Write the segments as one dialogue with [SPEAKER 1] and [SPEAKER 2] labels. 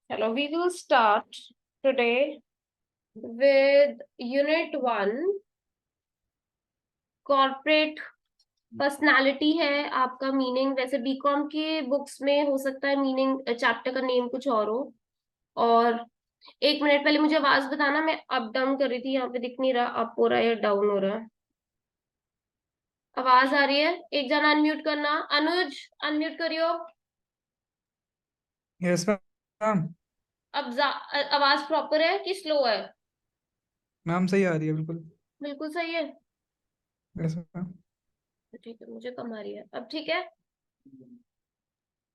[SPEAKER 1] Hello, we will start today with Unit 1, Corporate personality है आपका meaning. वैसे BCom के बुक्स में हो सकता है मीनिंग चैप्टर का नेम कुछ और हो। और एक मिनट पहले मुझे आवाज बताना, मैं अप डाउन कर रही थी, यहाँ पे दिख नहीं रहा अप हो रहा है या डाउन हो रहा है। आवाज आ रही है? एक जना अनम्यूट करना। अनुज, अनम्यूट करियो।
[SPEAKER 2] Yes ma'am.
[SPEAKER 1] अब आवाज प्रॉपर है कि स्लो है?
[SPEAKER 2] मैम सही आ रही है बिल्कुल।
[SPEAKER 1] बिल्कुल सही है।
[SPEAKER 2] Yes ma'am.
[SPEAKER 1] ठीक है, मुझे कम आ रही है अब। ठीक है,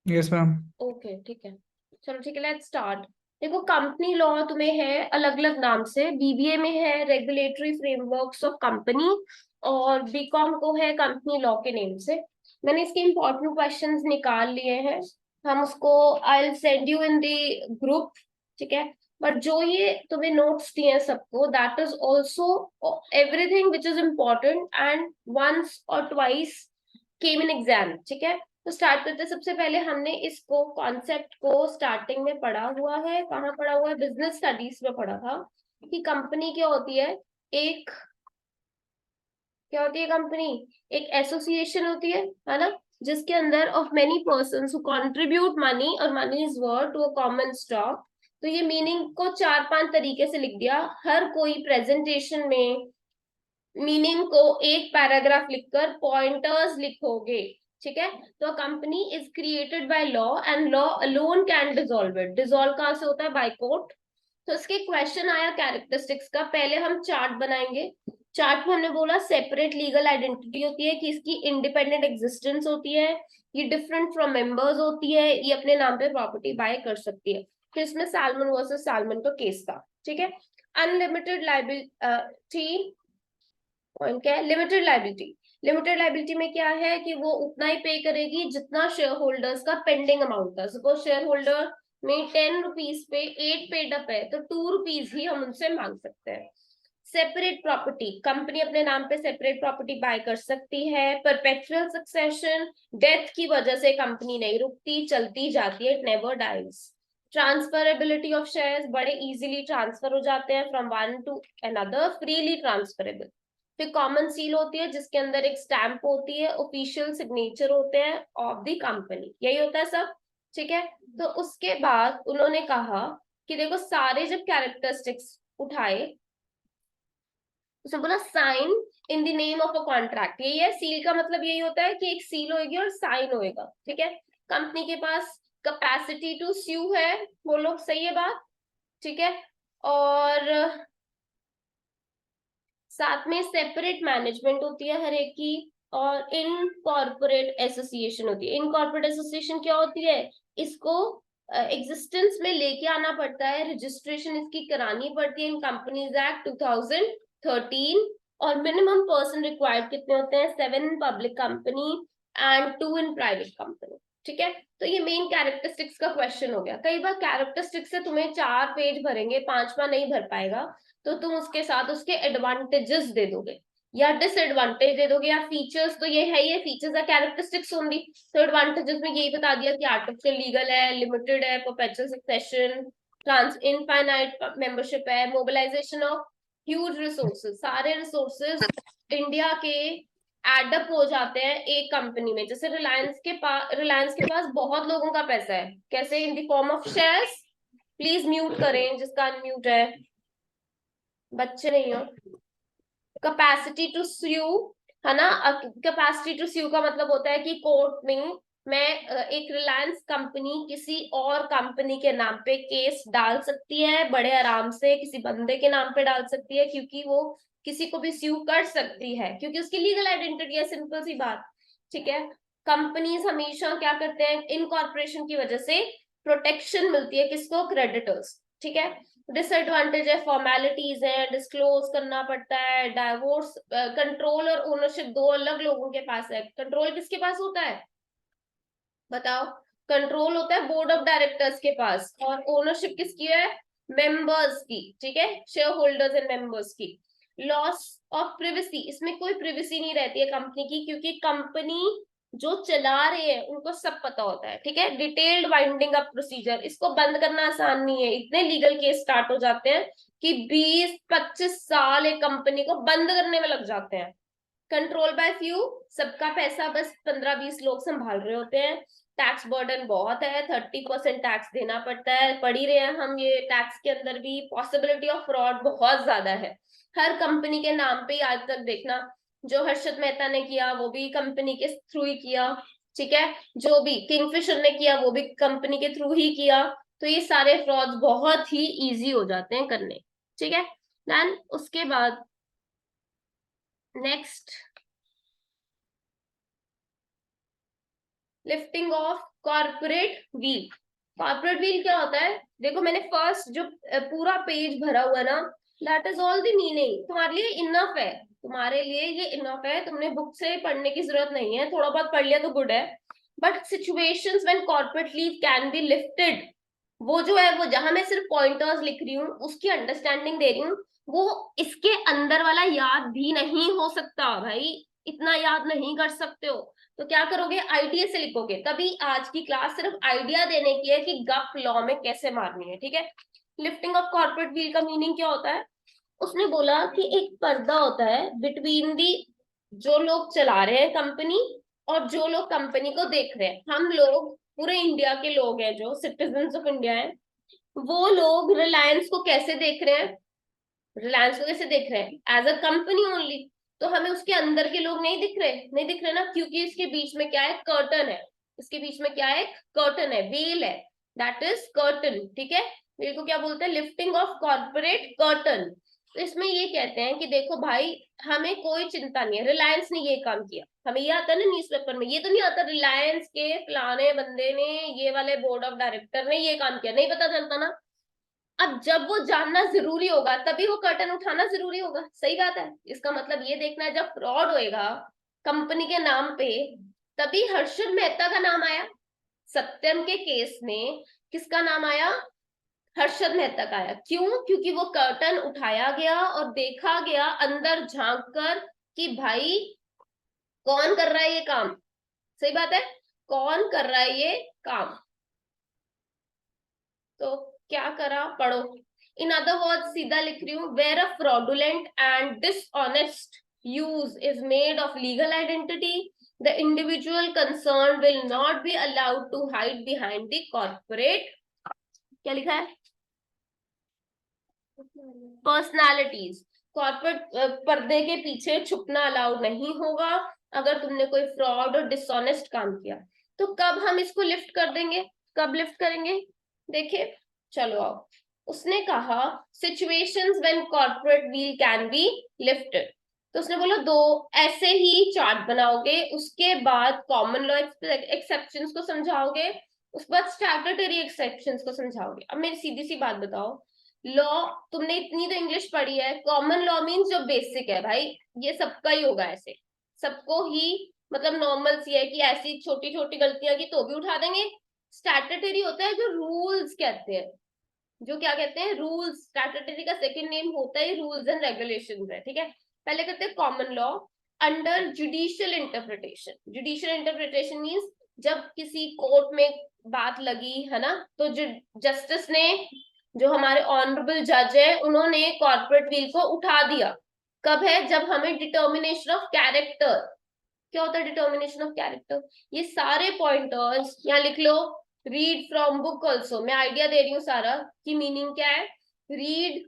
[SPEAKER 2] यस मैम।
[SPEAKER 1] ओके ठीक है। चलो ठीक है, लेट्स स्टार्ट। देखो, कंपनी लॉ तुम्हें है अलग अलग नाम से। बीबीए में है रेगुलेटरी फ्रेमवर्क्स ऑफ कंपनी, और बीकॉम को है कंपनी लॉ के नेम से। मैंने इसके इंपॉर्टेंट क्वेश्चंस निकाल लिए हैं, हम उसको I will send you in the group. ठीक है, बट जो ये तुम्हें नोट्स दिए हैं सबको, that is also everything which is important and once or twice came in exam. ठीक है, तो स्टार्ट करते हैं। सबसे पहले हमने इसको कॉन्सेप्ट को स्टार्टिंग में पढ़ा हुआ है। कहाँ पढ़ा हुआ है? बिजनेस स्टडीज में पढ़ा था कि कंपनी क्या होती है। एक क्या होती है कंपनी? एक एसोसिएशन होती है ना, जिसके अंदर of many persons who contribute money, और money is worth to a common stock. तो ये मीनिंग को चार पांच तरीके से लिख दिया। हर कोई प्रेजेंटेशन में मीनिंग को एक पैराग्राफ लिखकर पॉइंटर्स लिखोगे। ठीक है, तो company is created by law and law alone can dissolve it. Dissolve कहां से होता है? By court. तो इसके क्वेश्चन आया कैरेक्टरिस्टिक्स का। पहले हम चार्ट बनाएंगे। चार्ट में हमने बोला सेपरेट लीगल आइडेंटिटी होती है, कि इसकी इंडिपेंडेंट एग्जिस्टेंस होती है, ये डिफरेंट फ्रॉम मेंबर्स होती है, ये अपने नाम पे प्रॉपर्टी बाय कर सकती है। तो इसमें सालमन वर्सेस सालमन का केस था। ठीक है, अनलिमिटेड लाइबिलिटी पॉइंट क्या है? Limited liability. लिमिटेड लाइबिलिटी में क्या है कि वो उतना ही पे करेगी जितना शेयर होल्डर्स का पेंडिंग अमाउंट था। सपोज शेयर होल्डर में 10 रुपीज पे 8 पेड अप है, तो 2 रुपीज ही हम उनसे मांग सकते हैं। सेपरेट प्रॉपर्टी, कंपनी अपने नाम पे सेपरेट प्रॉपर्टी बाय कर सकती है। परपेचुअल सक्सेशन, डेथ की वजह से कंपनी नहीं रुकती, चलती जाती है, it never dies. Transferability of shares, बड़े इजीली ट्रांसफर हो जाते हैं from one to another, freely transferable. फिर कॉमन सील होती है, जिसके अंदर एक स्टैंप होती है, ऑफिशियल सिग्नेचर होते हैं ऑफ द कंपनी। यही होता है सब। ठीक है, तो उसके बाद उन्होंने कहा कि देखो, सारे जब कैरेक्टरिस्टिक्स उठाए, उसने बोला sign in the name of a contract. यही है सील का मतलब, यही होता है कि एक सील होगी और साइन होएगा। ठीक है, कंपनी के पास कैपेसिटी टू स्यू है। बोलो सही है बात? ठीक है, और साथ में सेपरेट मैनेजमेंट होती है हर एक की, और इन कॉर्पोरेट एसोसिएशन होती है। इन कॉर्पोरेट एसोसिएशन क्या होती है? इसको एग्जिस्टेंस में लेके आना पड़ता है, रजिस्ट्रेशन इसकी करानी पड़ती है इन कंपनीज एक्ट 2013। और मिनिमम पर्सन रिक्वायर्ड कितने होते हैं? 7 in public company and 2 in private company. ठीक है, तो ये मेन कैरेक्टरिस्टिक्स का क्वेश्चन हो गया। कई बार कैरेक्टरिस्टिक्स से तुम्हें 4 पेज भरेंगे, 5वां नहीं भर पाएगा, तो तुम उसके साथ उसके एडवांटेजेस दे दोगे या डिसएडवांटेज दे दोगे, या फीचर्स। तो ये है, ये फीचर्स है कैरेक्टरिस्टिक्स ओनली। तो एडवांटेजेस में यही बता दिया कि आर्टिफिशियल लीगल है, लिमिटेड है, perpetual succession, trans infinite membership है, मोबिलाइजेशन ऑफ ह्यूज रिसोर्सेज। सारे रिसोर्सेज इंडिया के एडअप हो जाते हैं एक कंपनी में। जैसे रिलायंस के पास बहुत लोगों का पैसा है। कैसे? In the form of shares. Please mute करें जिसका अनम्यूट है, बच्चे नहीं हो। कैपेसिटी टू स्यू, है ना। कैपेसिटी टू स्यू का मतलब होता है कि कोर्ट में मैं एक रिलायंस कंपनी किसी और कंपनी के नाम पे केस डाल सकती है, बड़े आराम से किसी बंदे के नाम पे डाल सकती है, क्योंकि वो किसी को भी स्यू कर सकती है, क्योंकि उसकी लीगल आइडेंटिटी है। सिंपल सी बात। ठीक है, कंपनीज हमेशा क्या करते हैं? इनकॉर्पोरेशन की वजह से प्रोटेक्शन मिलती है किसको? क्रेडिटर्स। ठीक है, डिसएडवांटेज है, फॉर्मेलिटीज है, डिस्क्लोज करना पड़ता है, डाइवोर्स। कंट्रोल और ओनरशिप दो अलग लोगों के पास है। कंट्रोल किसके पास होता है? बताओ। कंट्रोल होता है बोर्ड ऑफ डायरेक्टर्स के पास, और ओनरशिप किसकी है? मेंबर्स की। ठीक है, शेयर होल्डर्स एंड मेंबर्स की। लॉस ऑफ प्रिवेसी, इसमें कोई प्रिवेसी नहीं रहती है कंपनी की, क्योंकि कंपनी जो चला रहे हैं उनको सब पता होता है, ठीक है। डिटेल्ड वाइंडिंग अप प्रोसीजर, इसको बंद करना आसान नहीं है। इतने लीगल केस स्टार्ट हो जाते हैं कि 20-25 साल एक कंपनी को बंद करने में लग जाते हैं। कंट्रोल बाय फ्यू, सबका पैसा बस 15-20 लोग संभाल रहे होते हैं। टैक्स बर्डन बहुत है, 30% टैक्स देना पड़ता है, पढ़ ही रहे हैं हम ये टैक्स के अंदर भी। पॉसिबिलिटी ऑफ फ्रॉड बहुत ज्यादा है। हर कंपनी के नाम पे ही आज तक देखना, जो हर्षद मेहता ने किया वो भी कंपनी के थ्रू ही किया, ठीक है। जो भी किंगफिशर ने किया वो भी कंपनी के थ्रू ही किया। तो ये सारे फ्रॉड बहुत ही इजी हो जाते हैं करने, ठीक है। देन उसके बाद next, lifting of corporate wheel. Corporate wheel क्या होता है? देखो मैंने फर्स्ट जो पूरा पेज भरा हुआ है ना, that is all the meaning. तुम्हारे लिए इनफ है, तुम्हारे लिए ये इनफ है, तुमने बुक से पढ़ने की जरूरत नहीं है। थोड़ा बहुत पढ़ लिया तो गुड है। But situations when corporate leave can be lifted, वो जो है, वो जहां मैं सिर्फ पॉइंटर्स लिख रही हूँ उसकी अंडरस्टैंडिंग दे रही हूँ, वो इसके अंदर वाला याद भी नहीं हो सकता भाई। इतना याद नहीं कर सकते हो तो क्या करोगे? आइडिया से लिखोगे। तभी आज की क्लास सिर्फ आइडिया देने की है कि गप लॉ में कैसे मारनी है, ठीक है। लिफ्टिंग ऑफ कॉर्पोरेट व्हील का मीनिंग क्या होता है? उसने बोला कि एक पर्दा होता है बिटवीन दी, जो लोग चला रहे हैं कंपनी और जो लोग कंपनी को देख रहे हैं। हम लोग पूरे इंडिया के लोग हैं, जो सिटीजन ऑफ इंडिया हैं, वो लोग रिलायंस को कैसे देख रहे हैं? रिलायंस को कैसे देख रहे हैं? As a company only. तो हमें उसके अंदर के लोग नहीं दिख रहे, नहीं दिख रहे ना, क्योंकि इसके बीच में क्या है? कर्टन है। इसके बीच में क्या है? कर्टन है, वेल है, दैट इज कर्टन, ठीक है। वेल को क्या बोलते हैं? Lifting of corporate curtain. तो इसमें ये कहते हैं कि देखो भाई, हमें कोई चिंता नहीं है, रिलायंस ने ये काम किया। हमें ये आता है ना न्यूज़पेपर में, ये तो नहीं आता रिलायंस के फलाने बंदे ने, ये वाले बोर्ड ऑफ डायरेक्टर ने ये काम किया, नहीं पता चलता ना। अब जब वो जानना जरूरी होगा तभी वो कर्टन उठाना जरूरी होगा, सही बात है। इसका मतलब ये देखना है, जब फ्रॉड होएगा कंपनी के नाम पे, तभी हर्षद मेहता का नाम आया। सत्यम के केस में किसका नाम आया? हर्षद मेहता का आया। क्यों? क्योंकि वो कर्टन उठाया गया और देखा गया अंदर झांक कर कि भाई कौन कर रहा है ये काम। सही बात है, कौन कर रहा है ये काम। तो क्या करा, पढ़ो। इन अदर वर्ड्स, सीधा लिख रही हूँ, where a fraudulent and dishonest use is made of legal identity, the individual concern will not be allowed to hide behind the corporate, क्या लिखा है? पर्सनालिटीज। कॉर्पोरेट पर्दे के पीछे छुपना अलाउड नहीं होगा अगर तुमने कोई फ्रॉड और डिसऑनेस्ट काम किया। तो कब हम इसको लिफ्ट कर देंगे? कब लिफ्ट करेंगे? देखिए, चलो आओ। उसने कहा situations when corporate wheel can be lifted. तो उसने बोला दो ऐसे ही चार्ट बनाओगे, उसके बाद कॉमन लॉ एक्सेप्शंस को समझाओगे, उसके बाद स्टैट्यूटरी एक्सेप्शंस को समझाओगे। अब मेरी सीधी सी बात बताओ, लॉ, तुमने इतनी तो इंग्लिश पढ़ी है, कॉमन लॉ मीन्स जो बेसिक है भाई, ये सबका ही होगा ऐसे, सबको ही, मतलब नॉर्मल सी है कि ऐसी छोटी छोटी गलतियां की तो भी उठा देंगे। स्टैट्यूटरी होता है जो रूल्स कहते हैं, जो क्या कहते हैं? रूल्स। स्टैट्यूटरी का सेकंड नेम होता है रूल्स एंड रेगुलेशंस है, ठीक है। पहले करते हैं common law under judicial interpretation. Judicial interpretation means जब किसी कोर्ट में बात लगी है ना, तो जस्टिस ने, जो हमारे ऑनरेबल जज है, उन्होंने कॉर्पोरेट व्हील को उठा दिया। कब है? जब हमें डिटर्मिनेशन ऑफ कैरेक्टर, क्या होता है डिटर्मिनेशन ऑफ कैरेक्टर? ये सारे पॉइंटर्स यहाँ लिख लो। रीड फ्रॉम बुक ऑल्सो, मैं आइडिया दे रही हूँ सारा की मीनिंग क्या है। रीड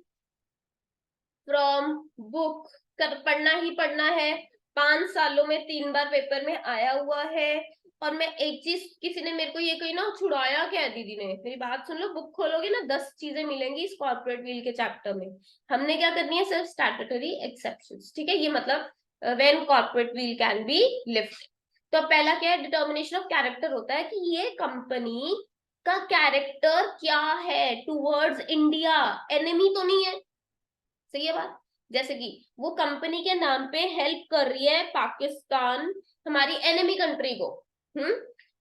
[SPEAKER 1] फ्रॉम बुक, कर पढ़ना ही पढ़ना है। 5 सालों में 3 बार पेपर में आया हुआ है। और मैं एक चीज, किसी ने मेरे को ये कही ना, छुड़ाया क्या है दीदी ने, मेरी बात सुन लो, बुक खोलोगे ना 10 चीजें मिलेंगी इस कॉर्पोरेट व्हील के चैप्टर में। हमने क्या करनी है? सिर्फ स्टैट्यूटरी एक्सेप्शंस, ठीक है। ये मतलब when corporate wheel can be lift. तो पहला क्या है? डिटर्मिनेशन ऑफ कैरेक्टर होता है कि ये कंपनी का कैरेक्टर क्या है टूवर्ड्स इंडिया, एनिमी तो नहीं है। सही है बात। जैसे कि वो कंपनी के नाम पे हेल्प कर रही है पाकिस्तान, हमारी एनिमी कंट्री को।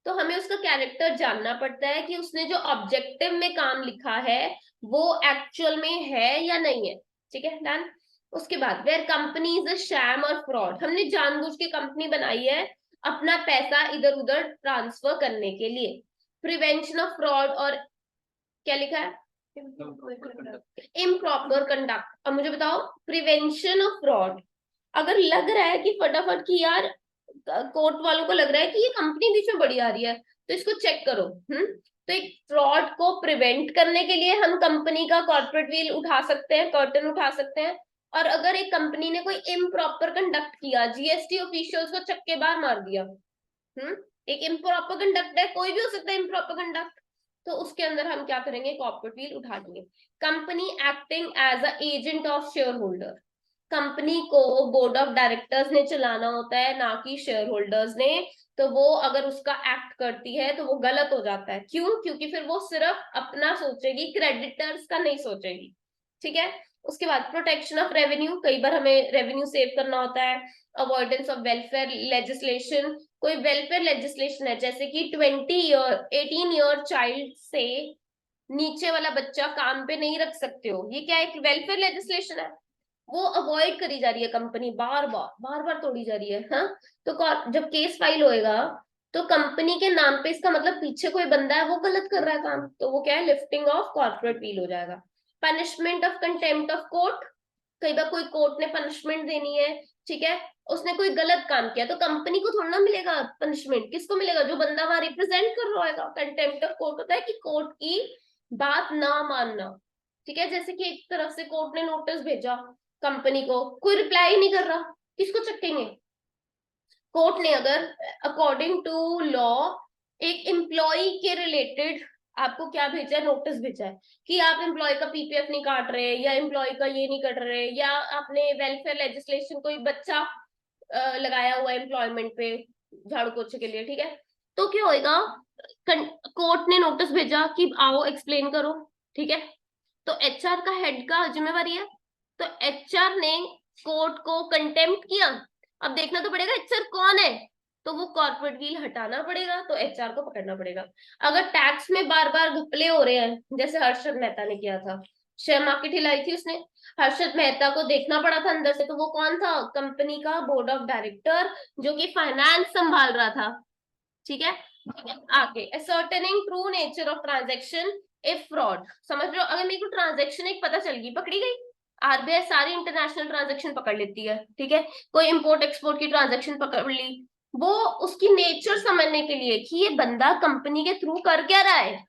[SPEAKER 1] तो हमें उसका कैरेक्टर जानना पड़ता है कि उसने जो ऑब्जेक्टिव में काम लिखा है वो एक्चुअल में है या नहीं है, ठीक है। डन। उसके बाद where company is a sham or fraud, हमने जानबूझ के कंपनी बनाई है अपना पैसा इधर उधर ट्रांसफर करने के लिए। प्रिवेंशन ऑफ फ्रॉड, और क्या लिखा है, इम्प्रॉपर कंडक्ट। अब मुझे बताओ, प्रिवेंशन ऑफ फ्रॉड, अगर लग रहा है कि फटाफट की यार कोर्ट वालों को लग रहा है कि ये कंपनी बीच में बड़ी आ रही है, तो इसको चेक करो। तो एक फ्रॉड को प्रिवेंट करने के लिए हम कंपनी का कॉर्पोरेट व्हील उठा सकते हैं, कर्टन उठा सकते हैं। और अगर एक कंपनी ने कोई इम्प्रॉपर कंडक्ट किया, जीएसटी ऑफिशियल्स को चक्के बार मार दिया, एक इम्प्रॉपर कंडक्ट है, कोई भी हो सकता है इम्प्रॉपर कंडक्ट, तो उसके अंदर हम क्या करेंगे, कॉर्पोरेट व्हील उठा लेंगे। Company acting as a agent of shareholder, company को बोर्ड ऑफ डायरेक्टर्स ने चलाना होता है, ना कि शेयर होल्डर्स ने। तो वो अगर उसका एक्ट करती है तो वो गलत हो जाता है। क्यों? क्योंकि फिर वो सिर्फ अपना सोचेगी, क्रेडिटर्स का नहीं सोचेगी। ठीक है। उसके बाद प्रोटेक्शन ऑफ रेवेन्यू, कई बार हमें रेवेन्यू सेव करना होता है। अवॉइडेंस ऑफ वेलफेयर लेजिस्लेशन, कोई वेलफेयर लेजिस्लेशन है जैसे कि 18 ईयर चाइल्ड से नीचे वाला बच्चा काम पे नहीं रख सकते हो, ये क्या एक वेलफेयर लेजिस्लेशन है, वो अवॉइड करी जा रही है कंपनी, बार बार तोड़ी जा रही है। हाँ, तो जब केस फाइल होएगा तो कंपनी के नाम पे, इसका मतलब पीछे कोई बंदा है वो गलत कर रहा है काम, तो वो क्या है, लिफ्टिंग ऑफ कॉर्पोरेट व्हील हो जाएगा। Punishment of contempt of court, कई बार कोई कोर्ट ने पनिशमेंट देनी है, ठीक है, उसने कोई गलत काम किया तो कंपनी को थोड़ा ना मिलेगा पनिशमेंट, किसको मिलेगा, जो बंदा वहां रिप्रेजेंट कर रहा होगा। कंटेम्प्ट ऑफ कोर्ट होता है कि कोर्ट की बात ना मानना। ठीक है, जैसे कि एक तरफ से कोर्ट ने नोटिस भेजा कंपनी को, कोई रिप्लाई नहीं कर रहा, किसको चकेंगे? कोर्ट ने अगर अकॉर्डिंग टू लॉ एक एम्प्लॉय के रिलेटेड आपको क्या भेजा है, नोटिस भेजा है कि आप एम्प्लॉय का पीपीएफ नहीं काट रहे, या एम्प्लॉय का ये नहीं कर रहे, या आपने वेलफेयर लेजिस्लेशन, कोई बच्चा लगाया हुआ एम्प्लॉयमेंट पे झाड़ू पोछे के लिए, ठीक है, तो क्या होएगा, कोर्ट ने नोटिस भेजा कि आओ एक्सप्लेन करो, ठीक है, तो एचआर का हेड का जिम्मेवारी है, तो एचआर ने कोर्ट को कंटेम्प्ट किया, अब देखना तो पड़ेगा एचआर कौन है, तो वो कॉर्पोरेट व्हील हटाना पड़ेगा, तो एचआर को पकड़ना पड़ेगा। अगर टैक्स में बार बार घपले हो रहे हैं, जैसे हर्षद मेहता ने किया था, शेयर मार्केट हिलाई थी उसने, हर्षद मेहता को देखना पड़ा था अंदर से, तो वो कौन था, कंपनी का बोर्ड ऑफ डायरेक्टर जो कि फाइनेंस संभाल रहा था। ठीक है, आगे ascertaining true nature of transaction if fraud, समझ रहे हो, अगर मेरे को ट्रांजेक्शन एक पता चल गई, पकड़ी गई, आरबीआई सारी इंटरनेशनल ट्रांजेक्शन पकड़ लेती है, ठीक है, कोई इंपोर्ट एक्सपोर्ट की ट्रांजेक्शन पकड़ ली, वो उसकी नेचर समझने के लिए कि ये बंदा कंपनी के थ्रू कर क्या रहा है,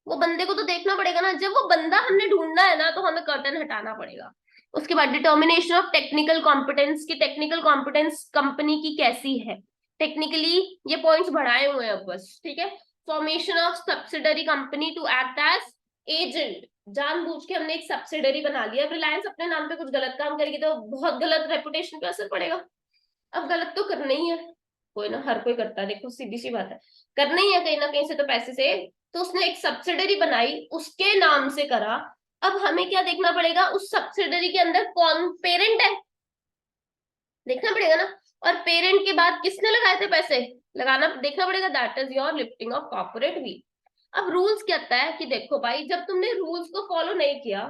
[SPEAKER 1] वो बंदे को तो देखना पड़ेगा ना, जब वो बंदा हमने ढूंढना है ना, तो हमें कर्टन हटाना पड़ेगा। उसके बाद डिटर्मिनेशन ऑफ टेक्निकल कॉम्पिटेंस, की टेक्निकल कॉम्पिटेंस कंपनी की कैसी है, टेक्निकली ये पॉइंट्स बढ़ाए हुए हैं अब बस, ठीक है। Formation of subsidiary company to act as agent, जानबूझ के हमने एक सब्सिडरी बना लिया, रिलायंस अपने नाम पे कुछ गलत काम करेगी तो बहुत गलत रेपुटेशन पे असर पड़ेगा। अब गलत तो करना ही है, कोई ना, हर कोई करता है, देखो सीधी सी बात है, करना ही है कहीं ना कहीं से तो पैसे से, तो उसने एक सब्सिडरी बनाई, उसके नाम से करा। अब हमें क्या देखना पड़ेगा, उस सब्सिडरी के अंदर कौन पेरेंट है, देखना पड़ेगा ना, और पेरेंट के बाद किसने लगाए थे पैसे, लगाना देखना पड़ेगा, that is your lifting of corporate wheel. अब रूल्स कहता है कि देखो भाई, जब तुमने रूल्स को फॉलो नहीं किया,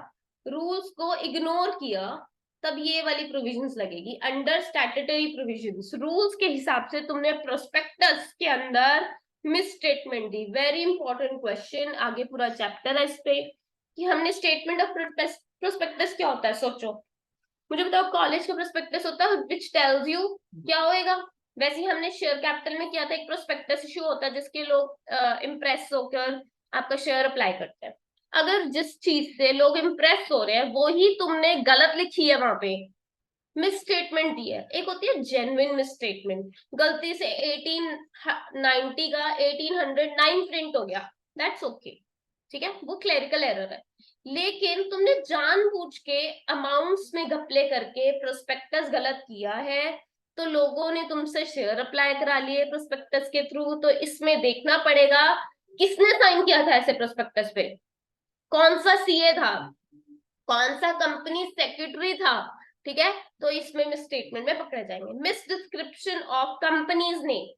[SPEAKER 1] रूल्स को इग्नोर किया, तब ये वाली प्रोविजंस लगेगी अंडर स्टैट्यूटरी प्रोविजंस, रूल्स के हिसाब से तुमने प्रोस्पेक्टस के अंदर मिस स्टेटमेंट दी, वेरी इंपॉर्टेंट क्वेश्चन, आगे पूरा चैप्टर है इस पे कि हमने स्टेटमेंट ऑफ प्रोस्पेक्टस क्या होता है, सोचो, मुझे बताओ, कॉलेज का प्रोस्पेक्टस होता है विच टेल्स यू क्या होएगा, वैसे ही हमने शेयर कैपिटल में किया था, एक प्रोस्पेक्टस इशू होता है जिसके लोग इम्प्रेस होकर आपका शेयर अप्लाई करते हैं। अगर जिस चीज से लोग इम्प्रेस हो रहे हैं वो ही तुमने गलत लिखी है वहां पे, मिस स्टेटमेंट दी है, एक होती है जेन्युइन मिस स्टेटमेंट, गलती से 1890 का 1809 प्रिंट हो गया, दैट्स ओके, ठीक है, वो क्लेरिकल एरर है। लेकिन तुमने जानबूझ के अमाउंट्स में घपले करके प्रोस्पेक्टस गलत किया है, तो लोगों ने तुमसे शेयर अप्लाई करा लिए प्रोस्पेक्टस के थ्रू, तो इसमें देखना पड़ेगा किसने साइन किया था ऐसे प्रोस्पेक्टस पे, कौन सा सीए था, कौन सा कंपनी सेक्रेटरी था, ठीक है, तो इसमें मिस स्टेटमेंट में पकड़े जाएंगे। मिस डिस्क्रिप्शन ऑफ कंपनीज ने,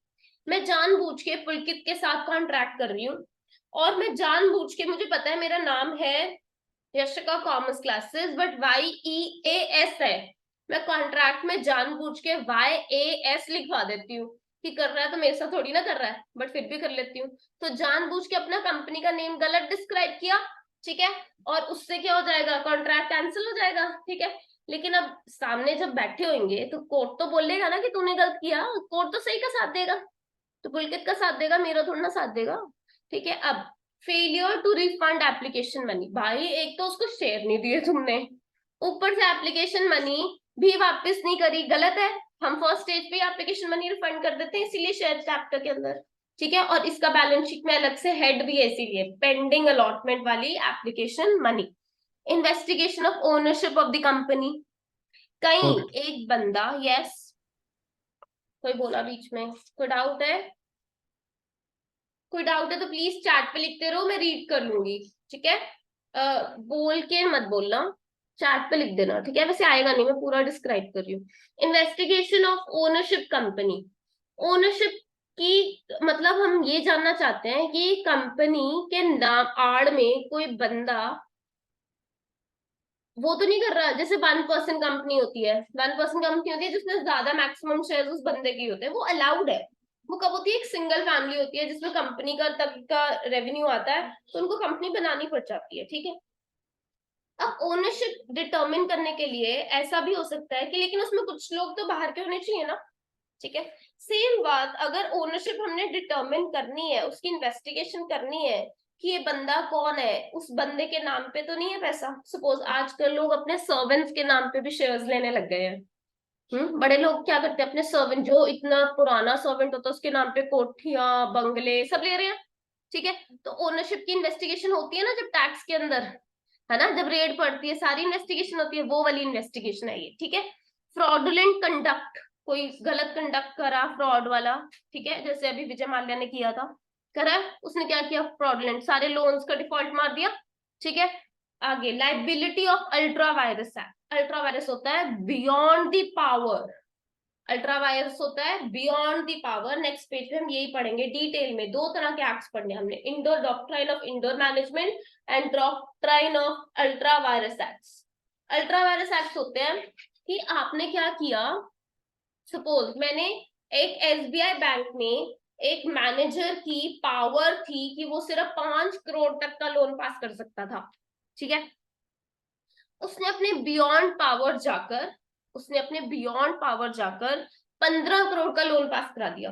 [SPEAKER 1] मैं जानबूझ के पुलकित के साथ कॉन्ट्रैक्ट कर रही हूँ, और मैं जानबूझ के, मुझे पता है मेरा नाम है Yashika commerce classes but YEAS है, मैं कॉन्ट्रैक्ट में जानबूझ के YAS लिखवा देती हूँ कि कर रहा है तो मेरे साथ थोड़ी ना कर रहा है, बट फिर भी कर लेती हूँ। तो जानबूझ के अपना कंपनी का नेम गलत डिस्क्राइब किया, ठीक है, और उससे क्या हो जाएगा, कॉन्ट्रैक्ट कैंसिल हो जाएगा, ठीक है। लेकिन अब सामने जब बैठे होंगे तो कोर्ट तो बोलेगा ना कि तूने गलत किया, कोर्ट तो सही का साथ देगा, तो पुलकित का साथ देगा, मेरा थोड़ा ना साथ देगा, ठीक है। अब failure to refund application money, भाई एक तो उसको शेयर नहीं दिए तुमने, ऊपर से एप्लीकेशन मनी भी वापस नहीं करी, गलत है। हम फर्स्ट स्टेज पे एप्लीकेशन मनी रिफंड कर देते हैं इसीलिए शेयर चैप्टर के अंदर, ठीक है। और इसका बैलेंस शीट में अलग से हेड भी है इसीलिए, पेंडिंग अलॉटमेंट वाली application money. Investigation of ownership of the company, कहीं
[SPEAKER 2] ओके।
[SPEAKER 1] एक बंदा, यस, कोई बोला बीच में, कोई डाउट है, कोई डाउट है तो प्लीज चैट पे लिखते रहो, मैं रीड कर लूंगी, ठीक है। बोल के मत बोलना, चैट पे लिख देना, ठीक है। वैसे आएगा नहीं, मैं पूरा डिस्क्राइब कर रही हूँ। Investigation of ownership company, ownership की मतलब हम ये जानना चाहते हैं कि कंपनी के नाम आड़ में कोई बंदा वो तो नहीं कर रहा, जैसे 1% कंपनी होती है, 1% कंपनी होती है जिसमें ज्यादा मैक्सिमम शेयर उस बंदे की होते हैं, वो अलाउड है। वो कब होती है, एक सिंगल फैमिली होती है जिसमें कंपनी का तक का रेवेन्यू आता है, तो उनको कंपनी बनानी पड़ जाती है, ठीक है। अब ओनरशिप डिटरमिन करने के लिए ऐसा भी हो सकता है कि लेकिन उसमें कुछ लोग तो बाहर के होने चाहिए ना, ठीक है। सेम बात, अगर ओनरशिप हमने डिटरमिन करनी है, उसकी इन्वेस्टिगेशन करनी है कि ये बंदा कौन है, उस बंदे के नाम पे तो नहीं है पैसा। सपोज आजकल लोग अपने सर्वेंट्स के नाम पे भी शेयर्स लेने लग गए हैं। बड़े लोग क्या करते हैं, अपने सर्वेंट, जो इतना पुराना सर्वेंट होता है उसके नाम पे कोठियां बंगले सब ले रहे हैं, ठीक है। तो ओनरशिप की इन्वेस्टिगेशन होती है ना जब टैक्स के अंदर, है ना, जब रेड पड़ती है सारी इन्वेस्टिगेशन होती है, वो वाली इन्वेस्टिगेशन है ये, ठीक है। फ्रॉडुलेंट कंडक्ट, कोई गलत कंडक्ट करा, फ्रॉड वाला, ठीक है, जैसे अभी विजय माल्या ने किया था, करा, उसने क्या किया, फ्रॉडुलेंट, सारे लोन्स का डिफॉल्ट मार दिया, ठीक है। आगे liability of ultra vires act, ultra vires होता है beyond the power, ultra vires होता है beyond the power. Next page पे हम यही पढ़ेंगे डिटेल में, दो तरह के एक्ट्स पढ़ने हमने, indoor doctrine of indoor management and doctrine of ultra vires acts. Ultra vires acts होते हैं कि आपने क्या किया, सपोज मैंने एक एसबीआई बैंक में एक मैनेजर की पावर थी कि वो सिर्फ 5 करोड़ तक का लोन पास कर सकता था, ठीक है। उसने अपने बियॉन्ड पावर जाकर, उसने अपने बियॉन्ड पावर जाकर 15 करोड़ का लोन पास करा दिया,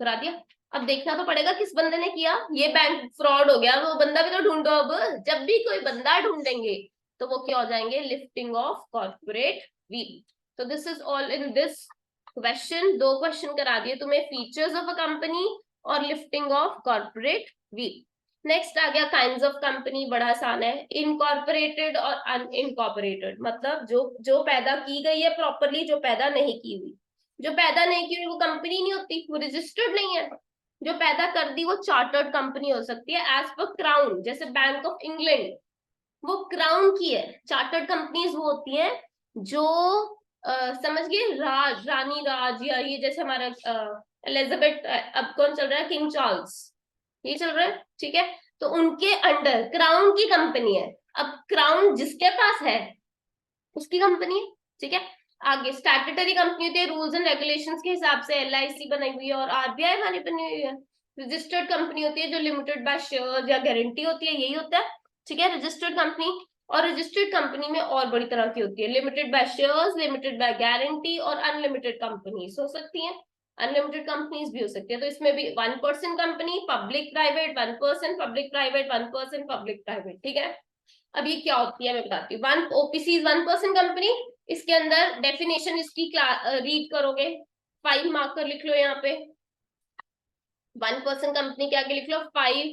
[SPEAKER 1] करा दिया। अब देखना तो पड़ेगा किस बंदे ने किया, ये बैंक फ्रॉड हो गया, वो बंदा भी तो ढूंढो। अब जब भी कोई बंदा ढूंढेंगे तो वो क्या हो जाएंगे, लिफ्टिंग ऑफ कॉर्पोरेट व्हील। तो this is all in this question, दो क्वेश्चन करा दिए तुम्हें, फीचर्स ऑफ अ कंपनी और lifting of corporate veil. Next आ गया काइंड्स ऑफ कंपनी, बड़ा आसान है, इनकॉर्पोरेटेड और अनइनकॉर्पोरेटेड, मतलब जो जो पैदा की गई है प्रॉपरली, जो पैदा नहीं की हुई। जो पैदा नहीं की हुई वो कंपनी नहीं होती, वो रजिस्टर्ड नहीं है। जो पैदा कर दी वो चार्टर्ड कंपनी हो सकती है एज पर क्राउन, जैसे बैंक ऑफ इंग्लैंड, वो क्राउन की है। चार्टर्ड कंपनीज वो होती है जो समझ गए, राज रानी राज, या ये जैसे हमारा एलिजाबेथ, अब कौन चल रहा है, किंग चार्ल्स, ये चल रहा है, ठीक है। तो उनके अंडर क्राउन की कंपनी है। अब क्राउन जिसके पास है उसकी कंपनी है, ठीक है। आगे स्टैट्यूटरी कंपनी होती है, रूल्स एंड रेगुलेशंस के हिसाब से, एलआईसी बनाई हुई है और आरबीआई हमारी बनी हुई है। रजिस्टर्ड कंपनी होती है जो लिमिटेड बाय शेयर या गारंटी होती है, यही होता है, ठीक है, रजिस्टर्ड कंपनी। और रजिस्टर्ड कंपनी में और बड़ी तरह की होती है, limited by shares, limited by guarantee और अनलिमिटेड कंपनीज हो सकती हैं, अनलिमिटेड कंपनीज भी हो सकती है। तो इसमें भी 1% company, public private 1%, public private 1%, public private, ठीक है। अब ये क्या होती है मैं बताती हूँ, वन ओपीसी 1% कंपनी, इसके अंदर डेफिनेशन इसकी रीड करोगे, 5 मार्कर लिख लो यहाँ पे, 1% कंपनी के आगे लिख लो 5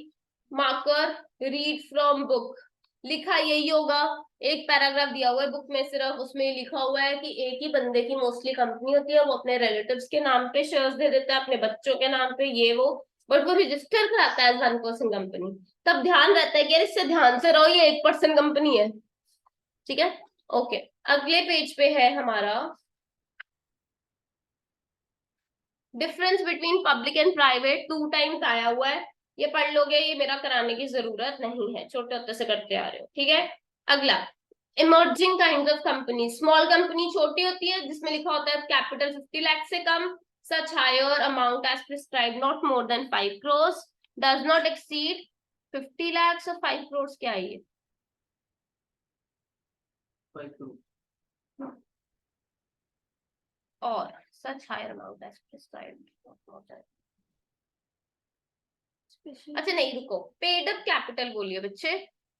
[SPEAKER 1] मार्कर, रीड फ्रॉम बुक, लिखा यही होगा, एक पैराग्राफ दिया हुआ है बुक में, सिर्फ उसमें लिखा हुआ है कि एक ही बंदे की मोस्टली कंपनी होती है, वो अपने रिलेटिव्स के नाम पे शेयर्स दे देता है, अपने बच्चों के नाम पे, ये वो, बट वो रजिस्टर कराता है 1% कंपनी। तब ध्यान रहता है कि यार इससे ध्यान से रहो, ये 1% कंपनी है, ठीक है। ओके, अगले पेज पे है हमारा difference between public and private, 2 times आया हुआ है, ये पढ़ लोगे, ये मेरा कराने की जरूरत नहीं है, छोटे होते से करते आ रहे हो, ठीक है। अगला emerging kind of company, small company छोटी होती है जिसमें लिखा होता है कैपिटल 50 लाख से कम, such higher amount as prescribed not more than 5 crores, does not exceed 50 lakhs और 5 crores क्या है ये?
[SPEAKER 3] 5 crore.
[SPEAKER 1] और such higher amount as prescribed not more than. अच्छा नहीं रुको, पेड अप कैपिटल बोलिए बच्चे.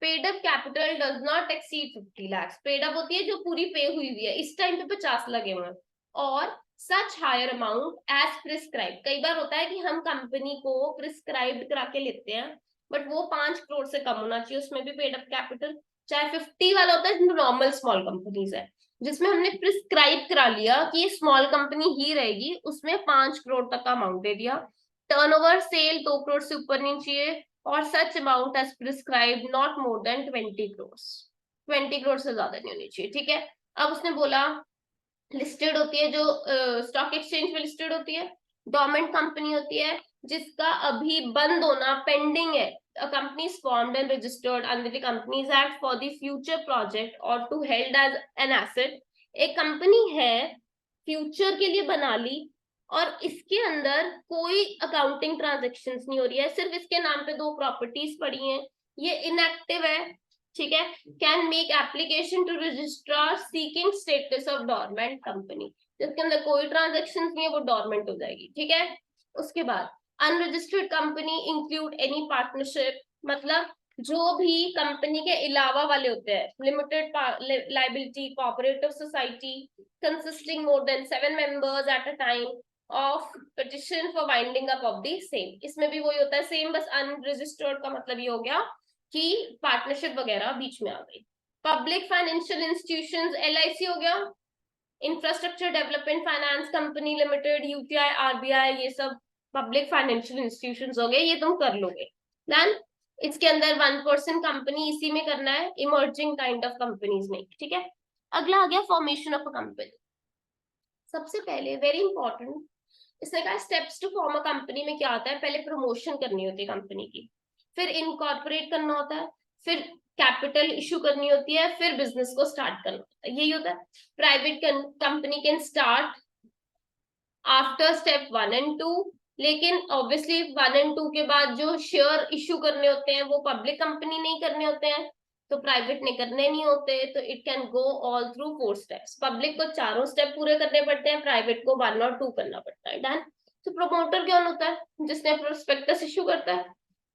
[SPEAKER 1] Paid up capital does not exceed 50 lakhs. Paid up होती है जो पूरी पे हुई हुई है, इस टाइम पे 50 लगे हुए हैं. Or such higher amount as prescribe. कई बार होता है कि हम कंपनी को प्रिस्क्राइब्ड करा के लेते हैं, बट वो 5 करोड़ से कम होना चाहिए, उसमें भी पेड अप कैपिटल. चाहे 50 वाला होता है नॉर्मल स्मॉल कंपनीज है, जिसमें हमने प्रिस्क्राइब करा लिया कि ये स्मॉल कंपनी ही रहेगी, उसमें 5 करोड़ तक का अमाउंट दे दिया. टर्नओवर सेल 2 करोड़ से ऊपर नहीं चाहिए, or such amount as prescribe not more than 20 crore. 20 crore से ज्यादा नहीं होनी चाहिए. ठीक है. अब उसने बोला लिस्टेड होती है जो स्टॉक एक्सचेंज में लिस्टेड होती है. डोरमेंट कंपनी होती है जिसका अभी बंद होना पेंडिंग है. A company is formed and registered under the Companies Act for the future project or to held as an asset. एक कंपनी है, फ्यूचर के लिए बना ली, और इसके अंदर कोई अकाउंटिंग ट्रांजेक्शन्स नहीं हो रही है, सिर्फ इसके नाम पे 2 प्रॉपर्टीज पड़ी हैं, ये इनएक्टिव है. ठीक है. Can make application to registrar seeking status of dormant company. जिसके अंदर कोई ट्रांजेक्शन नहीं है वो डोरमेंट हो जाएगी. ठीक है. उसके बाद unregistered company include any partnership, मतलब जो भी कंपनी के अलावा वाले होते हैं, limited liability cooperative society consisting more than 7 members at a time of petition for winding up of the same. इसमें भी वही होता है सेम, बस अनरजिस्टर्ड का मतलब ये हो गया कि पार्टनरशिप वगैरह बीच में आ गई. पब्लिक फाइनेंशियल इंस्टीट्यूशंस, एलआईसी हो गया, infrastructure development finance company limited, UTI, RBI, ये सब पब्लिक फाइनेंशियल इंस्टीट्यूशंस हो गए, ये तुम कर लोगे. देन इसके अंदर 1% कंपनी, इसी में करना है, इमर्जिंग काइंड ऑफ कंपनीज नहीं. ठीक है. अगला आ गया फॉर्मेशन ऑफ अ कंपनी. सबसे पहले वेरी इंपॉर्टेंट, इसने कहा steps to form a company में क्या आता है. पहले प्रमोशन करनी होती है कंपनी की, फिर इनकॉर्पोरेट करना होता है, फिर कैपिटल इशू करनी होती है, फिर बिजनेस को स्टार्ट करना होता है. यही होता है. Private company can start after step 1 and 2, लेकिन ऑब्वियसली 1 and 2 के बाद जो शेयर इशू करने होते हैं वो पब्लिक कंपनी नहीं करने होते हैं, तो प्राइवेट ने करने नहीं होते. तो it can go all through 4 steps. Public को चारों स्टेप पूरे करने पड़ते हैं, प्राइवेट को 1 और 2 करना पड़ता है. डन. तो प्रमोटर कौन होता है? जिसने प्रोस्पेक्टस इशू करता है,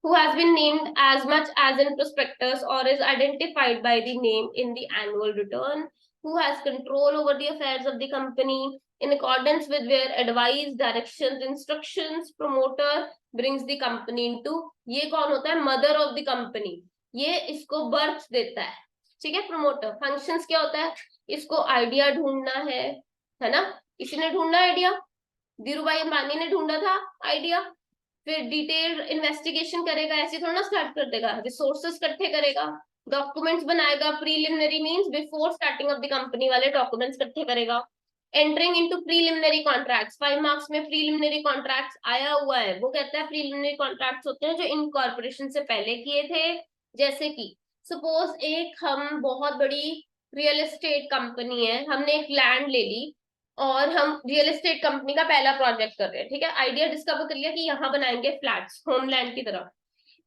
[SPEAKER 1] who has been named as much as in prospectus or is identified by the name in the annual return, who has control over the affairs of the company in accordance with their advice, directions, instructions. Promoter brings the company into, ये कौन होता है? Mother of the company, ये इसको birth देता है. ठीक है. प्रमोटर फंक्शंस क्या होता है? इसको आइडिया ढूंढना है ना. किसी ने ढूंढना आइडिया, धीरू भाई अंबानी ने ढूंढा था आइडिया, फिर डिटेल्ड इन्वेस्टिगेशन करेगा, ऐसे थोड़ा ना स्टार्ट कर देगा. रिसोर्सेस इकट्ठे करेगा, डॉक्यूमेंट्स बनाएगा, preliminary means before starting of the company वाले डॉक्यूमेंट्स इकट्ठे करेगा. Entering into preliminary contracts, 5 marks में प्रीलिमिनरी कॉन्ट्रैक्ट्स आया हुआ है, वो कहता है प्रीलिमिनरी कॉन्ट्रैक्ट्स होते हैं जो इनकॉर्पोरेशन से पहले किए थे. जैसे कि सपोज एक हम बहुत बड़ी रियल एस्टेट कंपनी है, हमने एक लैंड ले ली और हम रियल एस्टेट कंपनी का पहला प्रोजेक्ट कर रहे हैं. ठीक है. आइडिया डिस्कवर कर लिया कि यहाँ बनाएंगे फ्लैट्स होमलैंड की तरह.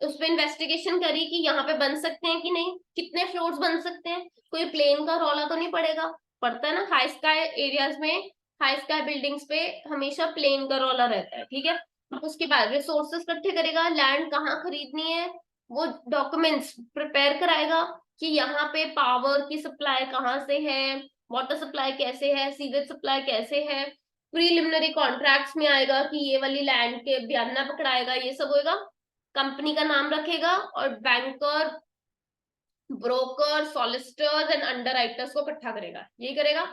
[SPEAKER 1] उस पर इन्वेस्टिगेशन करी कि यहाँ पे बन सकते हैं कि नहीं, कितने फ्लोर्स बन सकते हैं, कोई प्लेन का रौला तो नहीं पड़ेगा. पड़ता है ना हाई स्काई एरियाज में, हाई स्काई बिल्डिंग्स पे हमेशा प्लेन का रौला रहता है. ठीक है. उसके बाद रिसोर्सेस इकट्ठे करेगा, लैंड कहाँ खरीदनी है, वो डॉक्यूमेंट्स प्रिपेयर कराएगा कि यहाँ पे पावर की सप्लाई कहाँ से है, वाटर सप्लाई कैसे है, सीवेज सप्लाई कैसे है. प्रीलिमिनरी कॉन्ट्रैक्ट्स में आएगा कि ये वाली लैंड के बयाना पकड़ाएगा, ये सब होएगा. कंपनी का नाम रखेगा और banker, broker, solicitors and underwriters को इकट्ठा करेगा, ये करेगा.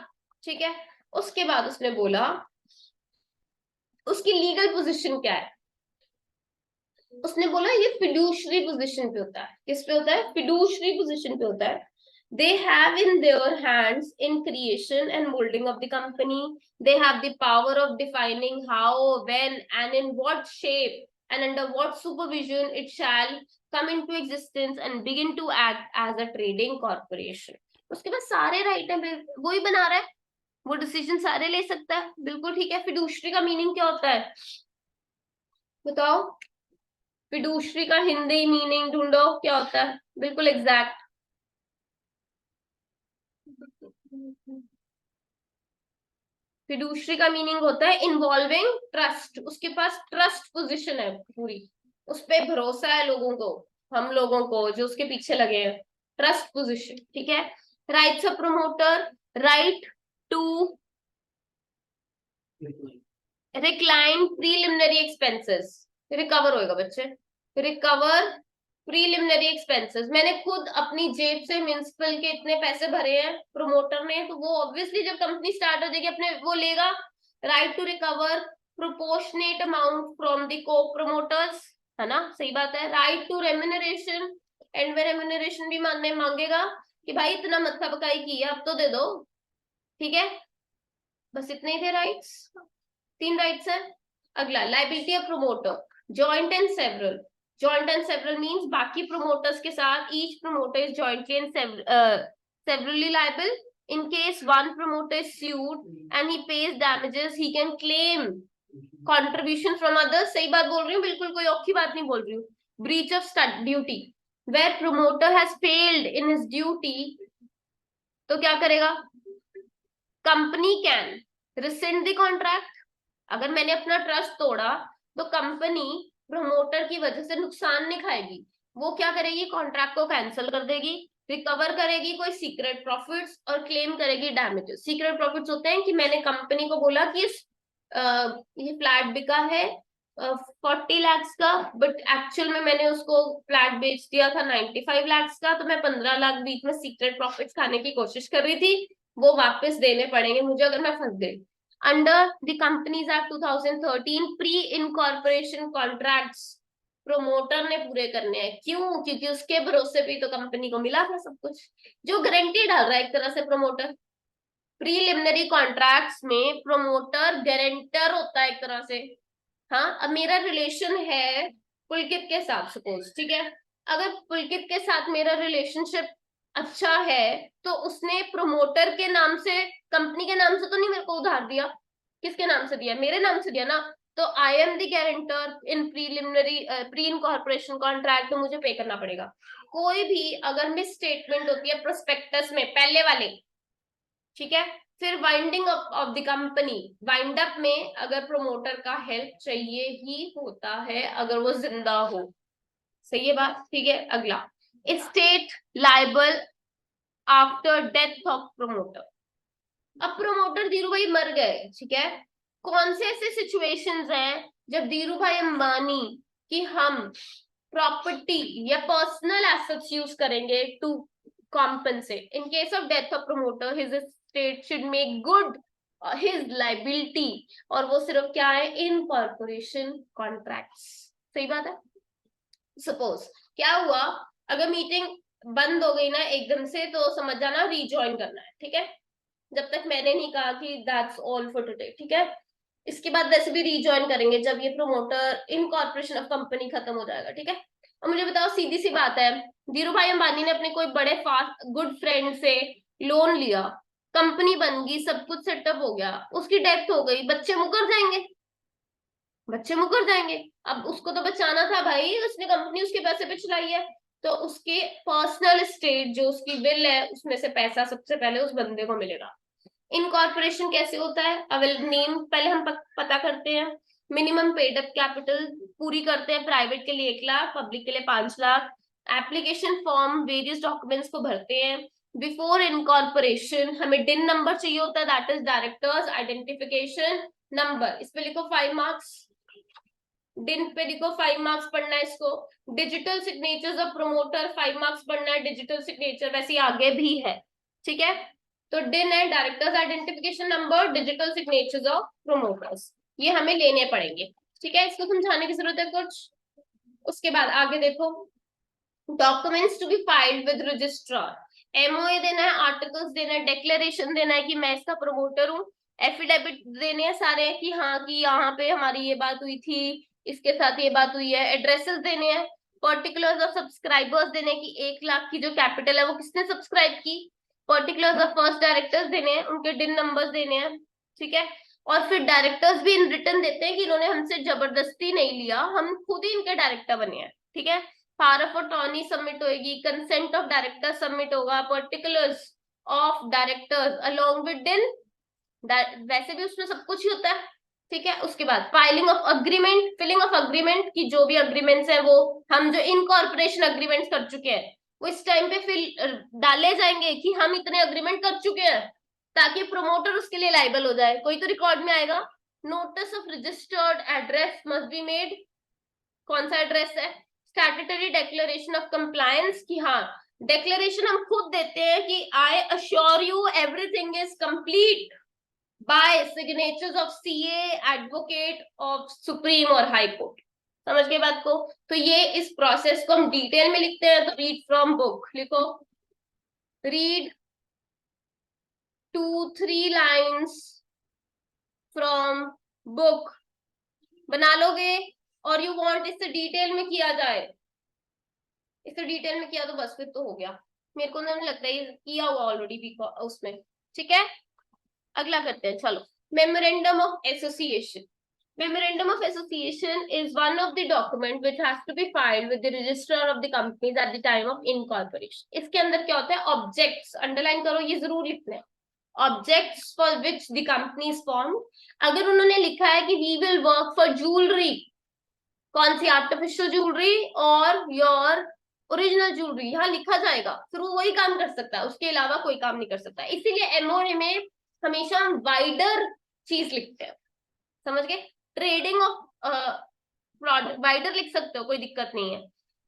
[SPEAKER 1] ठीक है. उसके बाद उसने बोला उसकी लीगल पोजीशन क्या है. उसने बोला ये फिड्यूशरी पोजीशन पे होता है. किस पे होता है? फिड्यूशरी पोजीशन पे होता है. They have in their hands in creation and molding of the company. They have the power of defining how, when, and in what shape and under what supervision it shall come into existence and begin to act as a trading corporation. उसके बाद सारे right है, वही बना रहा है. वो decision सारे ले सकता है, बिल्कुल ठीक है। फिडुशरी का मीनिंग क्या होता है बताओ? फिडुशरी का हिंदी मीनिंग ढूंढो, क्या होता है? बिल्कुल एग्जैक्ट। फिडुशरी का मीनिंग होता है इन्वॉल्विंग ट्रस्ट, उसके पास ट्रस्ट पोजीशन है पूरी, उस पे भरोसा है लोगों को, हम लोगों को जो उसके पीछे लगे हैं, ट्रस्ट पोजीशन, ठीक है। Rights of promoter, right to reclaim preliminary expenses, recover होएगा बच्चे, रिकवर प्रीलिमिनरी एक्सपेंसेस। मैंने खुद अपनी जेब से म्युनिसिपल के इतने पैसे भरे हैं प्रमोटर ने, तो वो ऑब्वियसली जब कंपनी स्टार्ट हो जाएगी अपने वो लेगा। Right to recover proportionate amount from the co promoters, है ना, सही बात है। राइट टू रेम्यूनरेशन, एंड में रेम्यूनरेशन भी मांगेगा कि भाई इतना मत्था पकाई की है, अब तो दे दो, ठीक है। बस इतने ही थे राइट्स, 3 राइट्स है। अगला liability of promoter, joint and several. Joint and several means बाकी प्रमोटर्स के साथ each promoter is jointly and severally liable in case one promoter is sued and he pays damages, he can claim contribution from others। सही बात बोल रही हूँ, बिल्कुल कोई औखी बात नहीं बोल रही हूँ। Breach of duty, where promoter has failed in his duty, तो क्या करेगा? Company can rescind the contract। अगर मैंने अपना ट्रस्ट तोड़ा तो कंपनी प्रमोटर की वजह से नुकसान नहीं खाएगी, वो क्या करेगी? कॉन्ट्रैक्ट को कैंसिल कर देगी, रिकवर करेगी कोई सीक्रेट प्रॉफिट्स और क्लेम करेगी डैमेजेस। सीक्रेट प्रॉफिट्स होते हैं कि मैंने कंपनी को बोला कि ये फ्लैट बिका है 40 लाख का, बट एक्चुअल में मैंने उसको फ्लैट बेच दिया था 95 लाख का, तो मैं 15 लाख बीच में सीक्रेट प्रॉफिट्स खाने की कोशिश कर रही थी, वो वापस देने पड़ेंगे मुझे अगर मैं फंस गई। Under the companies act 2013 pre incorporation contracts promoter ने पूरे करने हैं। क्यों? क्योंकि उसके भरोसे पे तो कंपनी को मिला था सब कुछ, जो गारंटी डाल रहा है एक तरह से प्रमोटर। प्रीलिमिनरी कॉन्ट्रैक्ट्स में प्रमोटर गारंटर होता है एक तरह से। हाँ, अब मेरा रिलेशन है पुलकित के साथ सपोज, ठीक है। अगर पुलकित के साथ मेरा रिलेशनशिप अच्छा है तो उसने प्रमोटर के नाम से, कंपनी के नाम से तो नहीं मेरे को उधार दिया, किसके नाम से दिया? मेरे नाम से दिया ना। तो I am the guarantor in preliminary pre incorporation contract, तो मुझे पे करना पड़ेगा। कोई भी अगर मिस स्टेटमेंट होती है प्रोस्पेक्टस में, पहले वाले, ठीक है। फिर winding up of the company, wind up में अगर प्रमोटर का हेल्प चाहिए ही होता है अगर वो जिंदा हो, सही है बात, ठीक है। अगला state liable after death of promoter. अब प्रमोटर धीरू भाई मर गए, ठीक है। कौन से ऐसे सिचुएशंस हैं जब धीरू भाई अंबानी की हम प्रॉपर्टी या पर्सनल एसेट्स यूज करेंगे to compensate in case of death of promoter, his estate should make good his liability, और वो सिर्फ क्या है? इनकॉर्पोरेशन कॉन्ट्रैक्ट्स, सही बात है। सपोज क्या हुआ, अगर मीटिंग बंद हो गई ना एकदम से, तो समझ जाना रीजॉइन करना है, ठीक है। जब तक मैंने नहीं कहा कि दैट्स ऑल फॉर टुडे, ठीक है। इसके बाद वैसे भी रीजॉइन करेंगे जब ये प्रमोटर इनकॉर्पोरेशन ऑफ कंपनी खत्म हो जाएगा, ठीक है। और मुझे बताओ, सीधी सी बात है, धीरू भाई अंबानी ने अपने कोई बड़े फास्ट गुड फ्रेंड से लोन लिया, कंपनी बन गई, सब कुछ सेटअप हो गया, उसकी डेथ हो गई, बच्चे मुकर जाएंगे, बच्चे मुकर जाएंगे। अब उसको तो बचाना था भाई, उसने कंपनी उसके पैसे पे चलाई है, तो उसके पर्सनल स्टेट जो उसकी विल है उसमें से पैसा सबसे पहले उस बंदे को मिलेगा। इनकॉर्पोरेशन कैसे होता है? अवेल नेम पहले हम पता करते हैं, मिनिमम पेड अप कैपिटल पूरी करते हैं, प्राइवेट के लिए 1 लाख, पब्लिक के लिए 5 lakh. Application form various documents को भरते हैं। बिफोर इनकॉर्पोरेशन हमें डिन नंबर चाहिए होता है, that is directors identification number, इस पे लिखो 5 मार्क्स, डिन पे लिखो 5 मार्क्स पढ़ना है इसको। Digital signatures of promoter 5 marks पढ़ना है, डिजिटल सिग्नेचर वैसे आगे भी है, ठीक है। तो डिन है directors identification number, digital signatures of promoters, ये हमें लेने पड़ेंगे, ठीक है। इसको समझाने की जरूरत है कुछ? उसके बाद आगे देखो, documents to be filed with registrar, MOA देना है, आर्टिकल्स देना है, डिक्लेरेशन देना है कि मैं इसका प्रमोटर हूँ, एफिडेविट देने हैं सारे कि हाँ कि यहाँ पे हमारी ये बात हुई थी, इसके साथ ये बात हुई है, एड्रेसेस देने हैं, पर्टिकुलर्स ऑफ सब्सक्राइबर्स देने की 1 लाख की जो कैपिटल है वो किसने सब्सक्राइब की, पर्टिकुलर्स ऑफ फर्स्ट डायरेक्टर्स देने हैं, उनके डिन नंबर्स देने हैं, ठीक है। और फिर डायरेक्टर्स भी इन रिटर्न देते हैं कि इन्होंने हमसे जबरदस्ती नहीं लिया, हम खुद ही इनके डायरेक्टर बने हैं, ठीक है। पावर ऑफ अटॉर्नी सबमिट होगी, कंसेंट ऑफ डायरेक्टर सबमिट होगा, particulars of directors along with डिन, वैसे भी उसमें सब कुछ ही होता है, ठीक है। उसके बाद filing of agreement, filling of agreement की जो भी अग्रीमेंट्स है वो हम जो इनकॉर्पोरेशन अग्रीमेंट्स कर चुके हैं वो इस टाइम पे फिल डाले जाएंगे कि हम इतने अग्रीमेंट कर चुके हैं, ताकि प्रमोटर उसके लिए लाइबल हो जाए, कोई तो रिकॉर्ड में आएगा। Notice of registered address must be made, कौन सा एड्रेस है। स्टैट्यूटरी डिक्लेरेशन ऑफ कंप्लायंस की हाँ डिक्लेरेशन हम खुद देते हैं कि I assure you everything is complete by signatures of CA, advocate of supreme और हाई कोर्ट। समझ गए बात को। तो ये इस प्रोसेस को हम डिटेल में लिखते हैं, तो रीड फ्रॉम बुक लिखो, रीड 2-3 लाइन्स फ्रॉम बुक बना लोगे। और यू वांट इससे डिटेल में किया जाए, इससे डिटेल में किया तो बस फिर तो हो गया। मेरे को नहीं लगता ये किया हुआ ऑलरेडी उसमें, ठीक है। अगला करते हैं, चलो। Memorandum of association. Memorandum of Association is one of the document which has to be filed with the registrar of the companies at the time of incorporation. इसके अंदर क्या होता है, ऑब्जेक्ट्स अंडरलाइन करो, ये जरूर लिखना है। Objects for which the company is form. अगर उन्होंने लिखा है कि we will work for jewellery, कौन सी, artificial jewellery or your original jewellery, यहाँ लिखा जाएगा, फिर वो वही काम कर सकता है, उसके अलावा कोई काम नहीं कर सकता। इसीलिए एमओए में हमेशा हम वाइडर चीज लिखते हैं, समझ गए। ट्रेडिंग ऑफ प्रोडक्ट वाइडर लिख सकते हो, कोई दिक्कत नहीं है,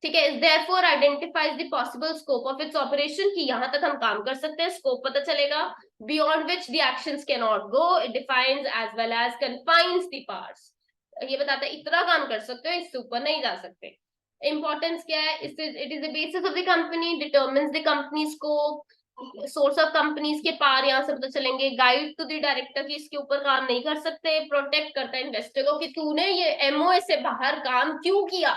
[SPEAKER 1] ठीक है। Therefore identifies the possible scope of its operation, कि यहाँ तक हम काम कर सकते हैं, स्कोप पता चलेगा। Beyond which the actions can not go, it defines as well as confines the parts, ये बताता है इतना काम कर सकते हो, इससे ऊपर नहीं जा सकते। इंपॉर्टेंस क्या है, it is the basis of the company, determines the company scope, source of companies के पार यहाँ से पता चलेंगे, गाइड टू द डायरेक्टर की इसके ऊपर काम नहीं कर सकते, प्रोटेक्ट करता है इन्वेस्टर को कि तूने ये एमओए से बाहर काम क्यों किया,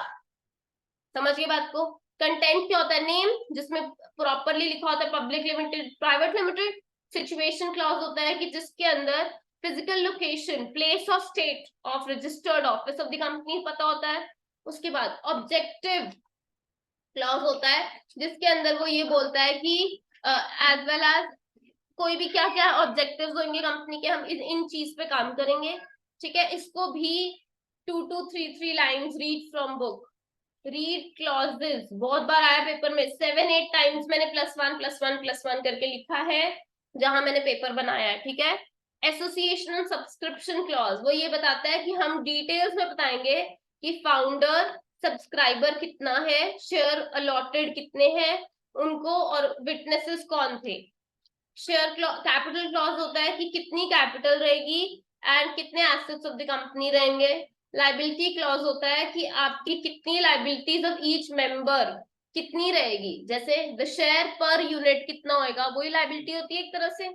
[SPEAKER 1] समझ गए बात को। कंटेंट क्या होता है, नेम जिसमें प्रॉपरली लिखा होता है public limited, private limited. Situation clause होता है कि जिसके अंदर physical location, place of state of registered office of the company पता होता है। उसके बाद ऑब्जेक्टिव क्लॉज होता है जिसके अंदर वो ये बोलता है कि एज वेल एज कोई भी क्या क्या ऑब्जेक्टिव्स होंगे कंपनी के, हम इन चीज पे काम करेंगे, ठीक है। इसको भी 2-3 lines read from book, read clauses बहुत बार आया पेपर में, 7-8 टाइम्स मैंने +1+1+1 करके लिखा है जहां मैंने पेपर बनाया है, ठीक है। एसोसिएशनल सब्सक्रिप्शन क्लॉज वो ये बताता है कि हम डिटेल्स में बताएंगे कि फाउंडर सब्सक्राइबर कितना है, शेयर अलॉटेड कितने हैं उनको, और विटनेसेस कौन थे। शेयर कैपिटल क्लॉज होता है कि कितनी कैपिटल रहेगी एंड कितने एसेट्स ऑफ द कंपनी रहेंगे। लाइबिलिटी क्लॉज होता है कि आपकी कितनी लाइबिलिटीज ऑफ ईच मेंबर कितनी रहेगी, जैसे द शेयर पर यूनिट कितना होएगा, वही लाइबिलिटी होती है एक तरह से।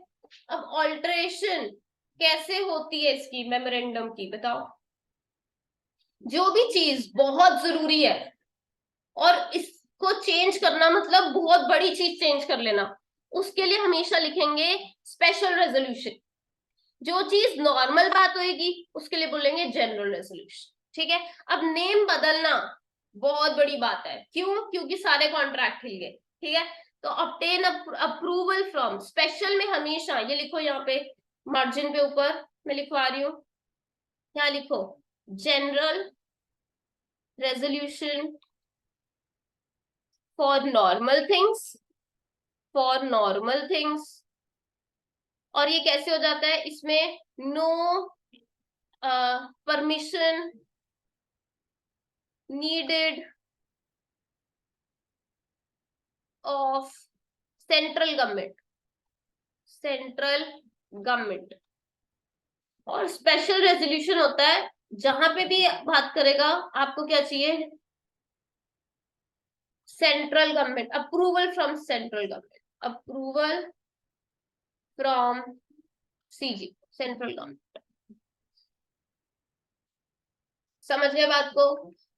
[SPEAKER 1] अब ऑल्टरेशन कैसे होती है इसकी, मेमोरेंडम की बताओ। जो भी चीज बहुत जरूरी है और इसको चेंज करना मतलब बहुत बड़ी चीज चेंज कर लेना, उसके लिए हमेशा लिखेंगे स्पेशल रेजोल्यूशन। जो चीज नॉर्मल बात होगी उसके लिए बोलेंगे जनरल रेजोल्यूशन, ठीक है। अब नेम बदलना बहुत बड़ी बात है, क्यों, क्योंकि सारे कॉन्ट्रैक्ट हिल गए, ठीक है। तो ऑब्टेन अप्रूवल फ्रॉम, स्पेशल में हमेशा ये लिखो, यहाँ पे मार्जिन पे ऊपर मैं लिखवा रही हूँ, क्या लिखो, general resolution for normal things, for normal things. और ये कैसे हो जाता है, इसमें no permission needed of central government, central government. और स्पेशल रेजोल्यूशन होता है जहां पे भी बात करेगा आपको क्या चाहिए, central government approval from central government, approval from CG, central government. समझ गए बात को।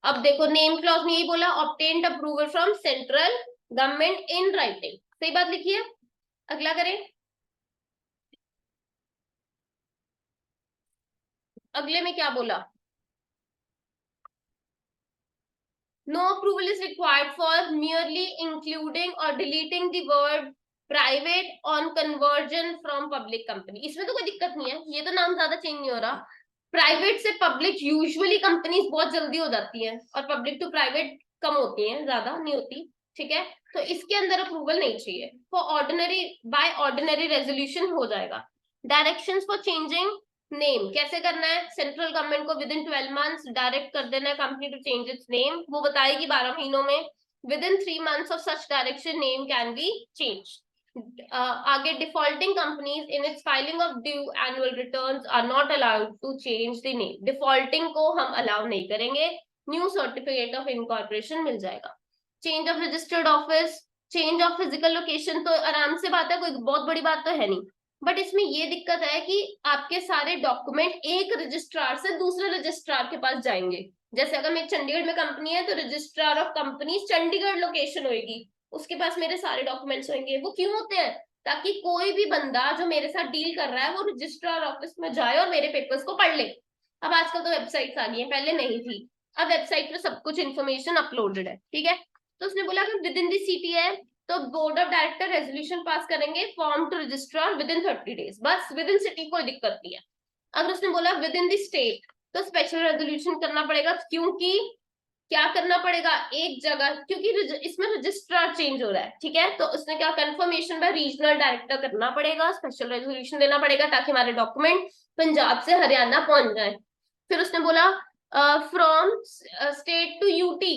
[SPEAKER 1] अब देखो नेम क्लॉज में यही बोला, obtained approval from central government in writing, सही बात लिखी है। अगला करें। अगले में क्या बोला? No approval is required for merely including or deleting the word private on conversion from public company। इसमें तो कोई दिक्कत नहीं है, ये तो नाम ज्यादा चेंज नहीं हो रहा। प्राइवेट से पब्लिक यूजुअली कंपनीज बहुत जल्दी हो जाती है, और पब्लिक टू प्राइवेट कम होती है, ज्यादा नहीं होती। ठीक है, तो इसके अंदर अप्रूवल नहीं चाहिए। For ordinary, by ordinary resolution हो जाएगा। डायरेक्शंस फॉर चेंजिंग नेम कैसे करना है? सेंट्रल गवर्नमेंट को विद इन 12 मंथ्स डायरेक्ट कर देना है company to change its name, वो बताएगी 12 महीनों में। Within 3 months of such direction name can be change. आगे, defaulting companies in its filing of due annual returns are not allowed to change the name. Defaulting को हम allow नहीं करेंगे, new certificate of incorporation मिल जाएगा। Change of registered office, change of physical location तो आराम से बात है, कोई बहुत बड़ी बात तो है नहीं। बट इसमें ये दिक्कत है कि आपके सारे डॉक्यूमेंट एक रजिस्ट्रार से दूसरे रजिस्ट्रार के पास जाएंगे। जैसे अगर मेरी चंडीगढ़ में कंपनी है तो registrar of company Chandigarh location होगी, उसके पास मेरे सारे डॉक्यूमेंट्स होंगे। वो क्यों होते हैं? ताकि कोई भी बंदा जो मेरे साथ डील कर रहा है वो रजिस्ट्रार ऑफिस में जाए और मेरे पेपर्स को पढ़ ले। अब आजकल तो वेबसाइट्स आ गई है, पहले नहीं थी। अब वेबसाइट पे सब कुछ इन्फॉर्मेशन अपलोडेड है। ठीक है, तो उसने बोला कि विद इन दी सिटी है तो board of director resolution pass करेंगे, form to registrar within 30 days. बस विद इन सिटी कोई दिक्कत नहीं है। अगर उसने बोला विद इन द स्टेट तो स्पेशल रेजोल्यूशन करना पड़ेगा, क्योंकि क्या करना पड़ेगा एक जगह, क्योंकि इसमें रजिस्ट्रार चेंज हो रहा है। ठीक है, तो उसने क्या, कंफर्मेशन बाय रीजनल डायरेक्टर करना पड़ेगा, स्पेशल रेजोल्यूशन देना पड़ेगा ताकि हमारे डॉक्यूमेंट पंजाब से हरियाणा पहुंच जाए। फिर उसने बोला फ्रॉम स्टेट टू यूटी,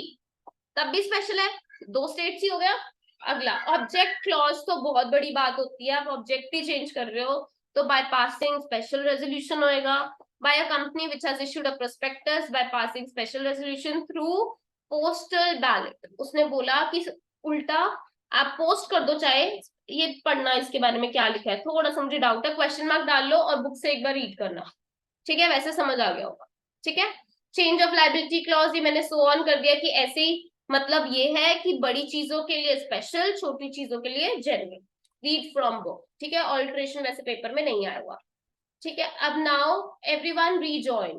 [SPEAKER 1] तब भी स्पेशल है, 2 स्टेट्स ही हो गया। अगला, ऑब्जेक्ट क्लॉज तो बहुत बड़ी बात होती है, आप ऑब्जेक्ट ही चेंज कर रहे हो तो बाय पासिंग स्पेशल रेजोल्यूशन होएगा। By a company which has issued a prospectus by passing special resolution through postal ballot. उसने बोला कि उल्टा आप पोस्ट कर दो, चाहे ये पढ़ना इसके बारे में क्या लिखा है, थोड़ा सा मुझे डाउट है, क्वेश्चन मार्क डाल लो और बुक से एक बार रीड करना। ठीक है, वैसे समझ आ गया होगा। ठीक है, चेंज ऑफ लाइबिलिटी क्लॉज ये मैंने सो ऑन कर दिया कि ऐसे ही, मतलब ये है कि बड़ी चीजों के लिए स्पेशल, छोटी चीजों के लिए जनरल। Read from book. ठीक है, ऑल्ट्रेशन वैसे पेपर में नहीं आया हुआ। ठीक है, अब नाउ एवरीवन रीजॉइन।